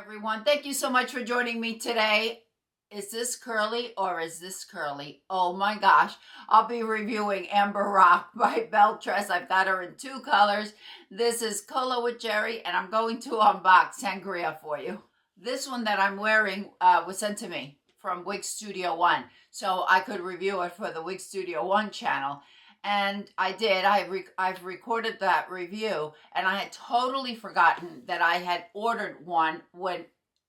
Everyone, thank you so much for joining me today. Is this curly or is this curly? Oh my gosh, I'll be reviewing Amber Rock by Belle Tress. I've got her in two colors. This is Cola with Cherry, and I'm going to unbox Sangria for you. This one that I'm wearing was sent to me from WIG Studio One, so I could review it for the WIG Studio One channel. And I did. I've recorded that review, and I had totally forgotten that I had ordered one when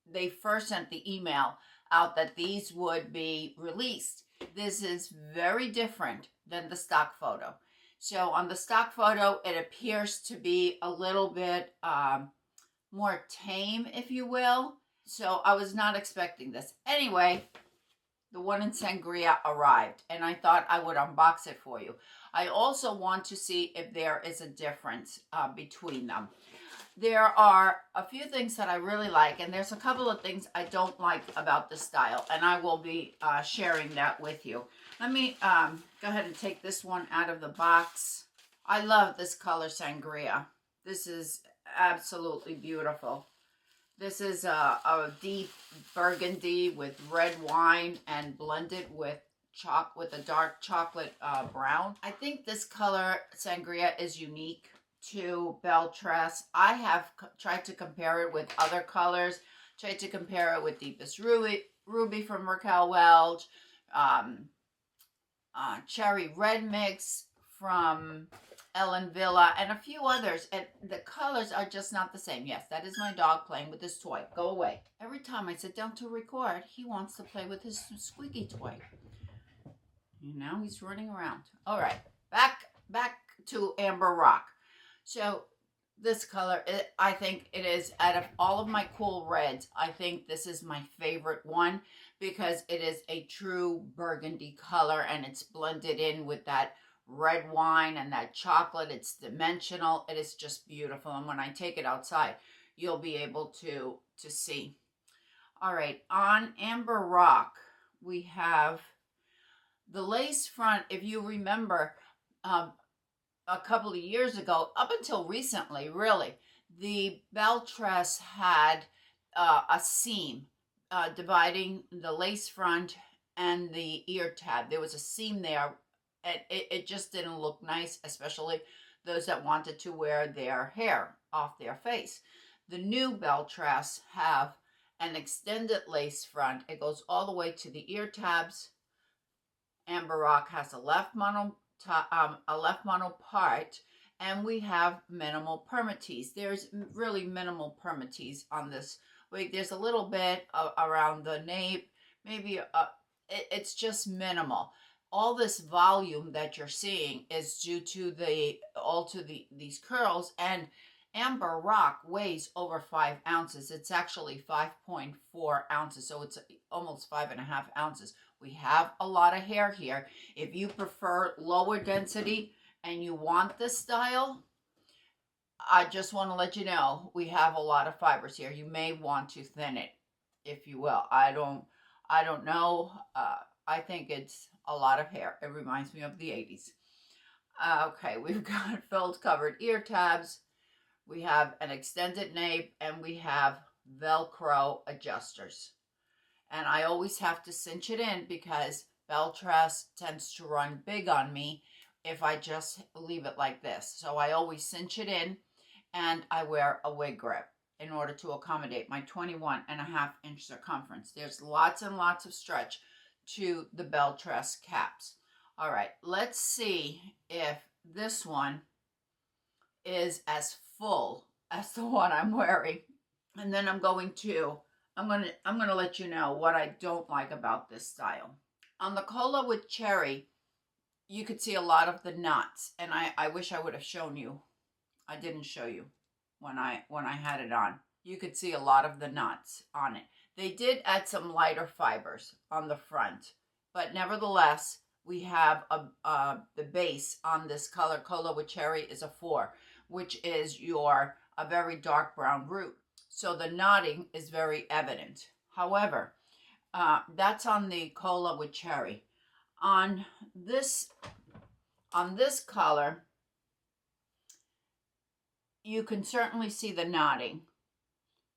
they first sent the email out that these would be released. This is very different than the stock photo. So on the stock photo, it appears to be a little bit more tame, if you will. So I was not expecting this. Anyway, the one in Sangria arrived, and I thought I would unbox it for you. I also want to see if there is a difference between them. There are a few things that I really like, and there's a couple of things I don't like about the style, and I will be sharing that with you. Let me go ahead and take this one out of the box. I love this color Sangria. This is absolutely beautiful. This is a deep burgundy with red wine and blended with a dark chocolate brown. I think this color Sangria is unique to Belle Tress. I have tried to compare it with other colors. Tried to compare it with Deepest Ruby from Raquel Welch, Cherry Red Mix from Ellen Villa, and a few others, and the colors are just not the same. Yes, that is my dog playing with his toy. Go away. Every time I sit down to record, he wants to play with his squeaky toy. And now he's running around. All right, back to Amber Rock. So this color, I think it is, out of all of my cool reds, I think this is my favorite one because it is a true burgundy color, and it's blended in with that red wine and that chocolate. It's dimensional. It is just beautiful, and when I take it outside, you'll be able to see. All right, on Amber Rock, we have the lace front. If you remember, a couple of years ago, up until recently, really, the Belle Tress had a seam dividing the lace front and the ear tab. There was a seam there, and it just didn't look nice, especially those that wanted to wear their hair off their face. The new Belle Tress have an extended lace front. It goes all the way to the ear tabs. Amber Rock has a left mono part, and we have minimal permatease. There's really minimal permatease on this wig. There's a little bit around the nape, maybe it's just minimal. All this volume that you're seeing is due to these curls, and Amber Rock weighs over 5 ounces. It's actually 5.4 ounces, so it's almost 5.5 ounces. We have a lot of hair here. If you prefer lower density and you want this style, I just want to let you know we have a lot of fibers here. You may want to thin it, if you will. I don't know. I think it's a lot of hair. It reminds me of the 80s. Okay, we've got felt covered ear tabs. We have an extended nape, and we have Velcro adjusters. And I always have to cinch it in because Belle Tress tends to run big on me if I just leave it like this. So I always cinch it in, and I wear a wig grip in order to accommodate my 21.5-inch circumference. There's lots and lots of stretch to the Belle Tress caps. All right, let's see if this one is as full as the one I'm wearing. And then I'm going to let you know what I don't like about this style. On the Cola with Cherry, you could see a lot of the knots, and I wish I would have shown you. I didn't show you when I had it on. You could see a lot of the knots on it. They did add some lighter fibers on the front, but nevertheless, we have the base on this color Cola with Cherry is a 4, which is a very dark brown root. So the knotting is very evident. However, that's on the Cola with Cherry. On this color, you can certainly see the knotting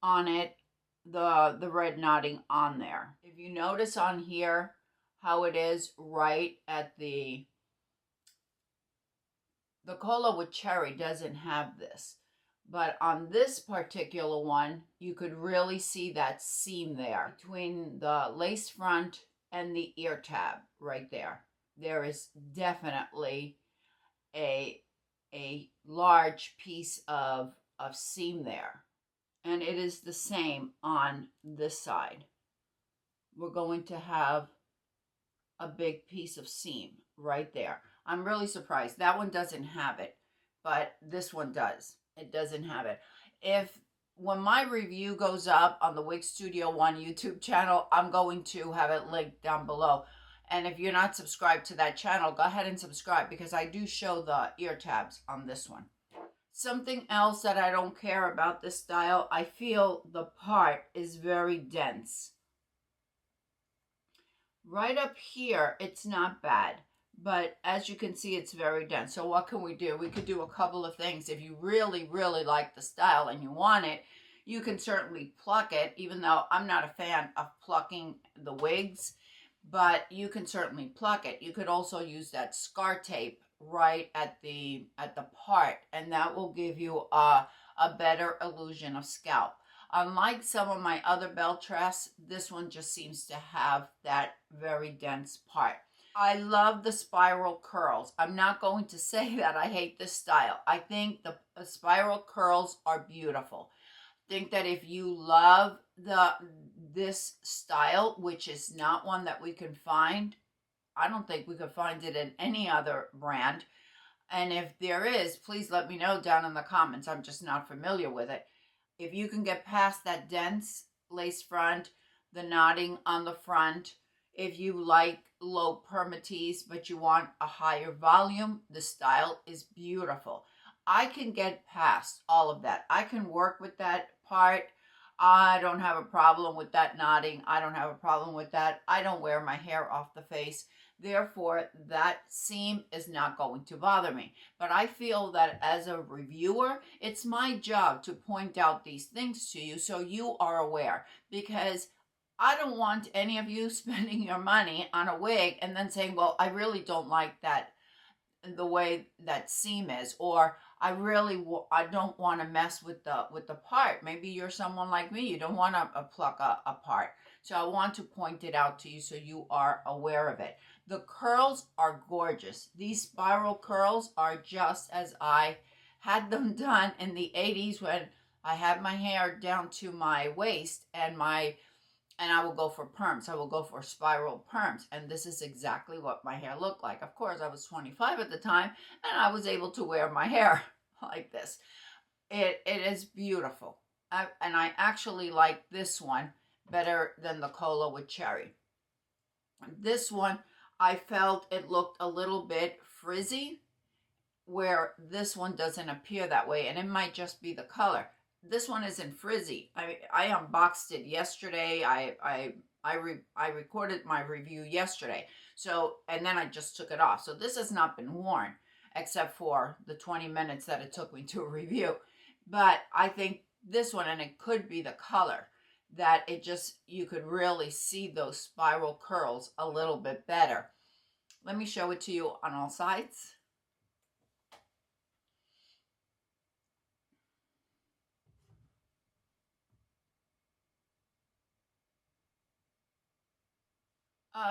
on it. the red knotting on there. If you notice on here how it is right at the cola with cherry doesn't have this. But on this particular one, you could really see that seam there between the lace front and the ear tab right there. There is definitely a large piece of seam there. And it is the same on this side. We're going to have a big piece of seam right there. I'm really surprised. That one doesn't have it, but this one does. It doesn't have it. When my review goes up on the Wig Studio 1 YouTube channel, I'm going to have it linked down below. And if you're not subscribed to that channel, go ahead and subscribe because I do show the ear tabs on this one. Something else that I don't care about this style, I feel the part is very dense. Right up here, it's not bad, but as you can see, it's very dense. So what can we do? We could do a couple of things. If you really, really like the style and you want it, you can certainly pluck it, even though I'm not a fan of plucking the wigs, but you can certainly pluck it. You could also use that scar tape right at the part, and that will give you a better illusion of scalp. Unlike some of my other Belle Tress, this one just seems to have that very dense part. I love the spiral curls. I'm not going to say that I hate this style. I think the spiral curls are beautiful. I think that if you love this style, which is not one that we can find, I don't think we could find it in any other brand. And if there is, please let me know down in the comments. I'm just not familiar with it. If you can get past that dense lace front, the knotting on the front, if you like low permatease but you want a higher volume, the style is beautiful. I can get past all of that. I can work with that part. I don't have a problem with that knotting. I don't have a problem with that. I don't wear my hair off the face. Therefore, that seam is not going to bother me. But I feel that as a reviewer, it's my job to point out these things to you so you are aware. Because I don't want any of you spending your money on a wig and then saying, well, I really don't like that, the way that seam is, or I don't want to mess with the part. Maybe you're someone like me, you don't want to pluck a part. So I want to point it out to you so you are aware of it. The curls are gorgeous. These spiral curls are just as I had them done in the 80s when I had my hair down to my waist and I will go for perms. I will go for spiral perms. And this is exactly what my hair looked like. Of course, I was 25 at the time and I was able to wear my hair like this. It is beautiful. And I actually like this one better than the cola with cherry. This one, I felt it looked a little bit frizzy, where this one doesn't appear that way, and it might just be the color. This one isn't frizzy. I unboxed it yesterday. I recorded my review yesterday. So, and then I just took it off. So this has not been worn, except for the 20 minutes that it took me to review. But I think this one, and it could be the color, that it just, you could really see those spiral curls a little bit better. Let me show it to you on all sides.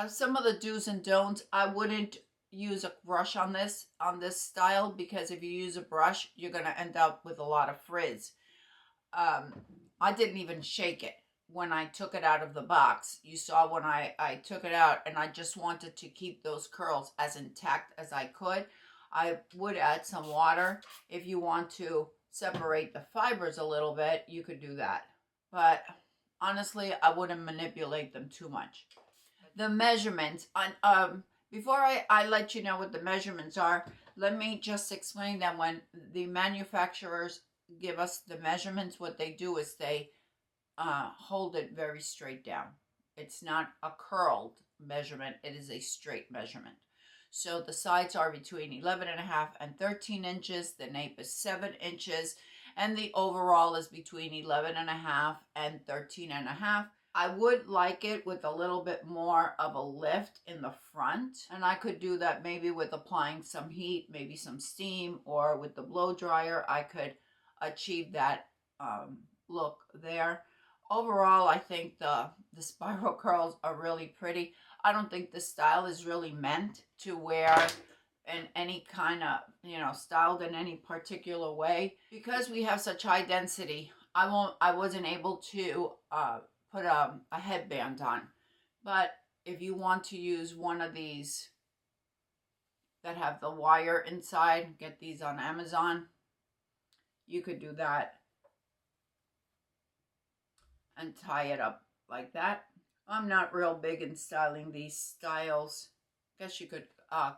Some of the do's and don'ts, I wouldn't use a brush on this style, because if you use a brush, you're going to end up with a lot of frizz. I didn't even shake it when I took it out of the box. You saw when I took it out, and I just wanted to keep those curls as intact as I could. I would add some water. If you want to separate the fibers a little bit, you could do that. But honestly, I wouldn't manipulate them too much. The measurements, before I let you know what the measurements are, let me just explain that when the manufacturers give us the measurements, what they do is they hold it very straight down. It's not a curled measurement, it is a straight measurement. So the sides are between 11.5 and 13 inches. The nape is 7 inches. and the overall is between 11 and a half and 13 and a half. I would like it with a little bit more of a lift in the front, and I could do that maybe with applying some heat, maybe some steam, or with the blow dryer I could achieve that look there. Overall, I think the spiral curls are really pretty. I don't think this style is really meant to wear in any kind of, styled in any particular way. Because we have such high density, I wasn't able to put a headband on. But if you want to use one of these that have the wire inside, get these on Amazon, you could do that and tie it up like that. I'm not real big in styling these styles. Guess you could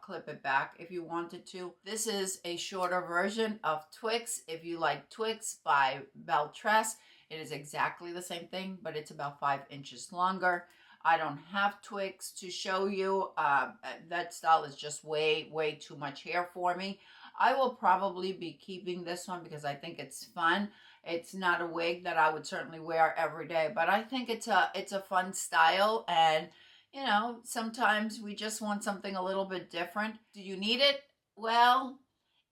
clip it back if you wanted to. This is a shorter version of Twix. If you like Twix by Belle Tress, it is exactly the same thing, but it's about 5 inches longer. I don't have Twix to show you. That style is just way too much hair for me. I will probably be keeping this one because I think it's fun. It's not a wig that I would certainly wear every day, but I think it's a fun style, and sometimes we just want something a little bit different. Do you need it? Well,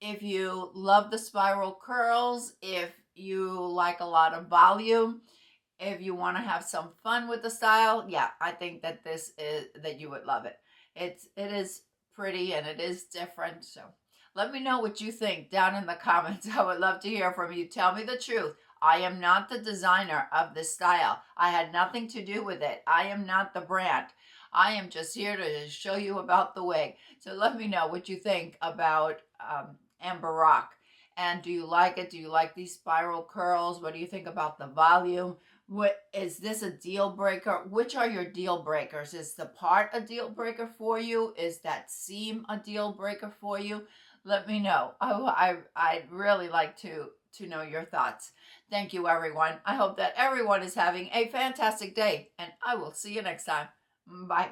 if you love the spiral curls, if you like a lot of volume, if you want to have some fun with the style, yeah, I think that that you would love it. It is pretty and it is different. So let me know what you think down in the comments. I would love to hear from you. Tell me the truth. I am not the designer of this style. I had nothing to do with it. I am not the brand. I am just here to show you about the wig. So let me know what you think about Amber Rock. And do you like it? Do you like these spiral curls? What do you think about the volume? What is this a deal breaker? Which are your deal breakers? Is the part a deal breaker for you? Is that seam a deal breaker for you? Let me know. I'd really like to know your thoughts. Thank you, everyone. I hope that everyone is having a fantastic day, and I will see you next time. Bye.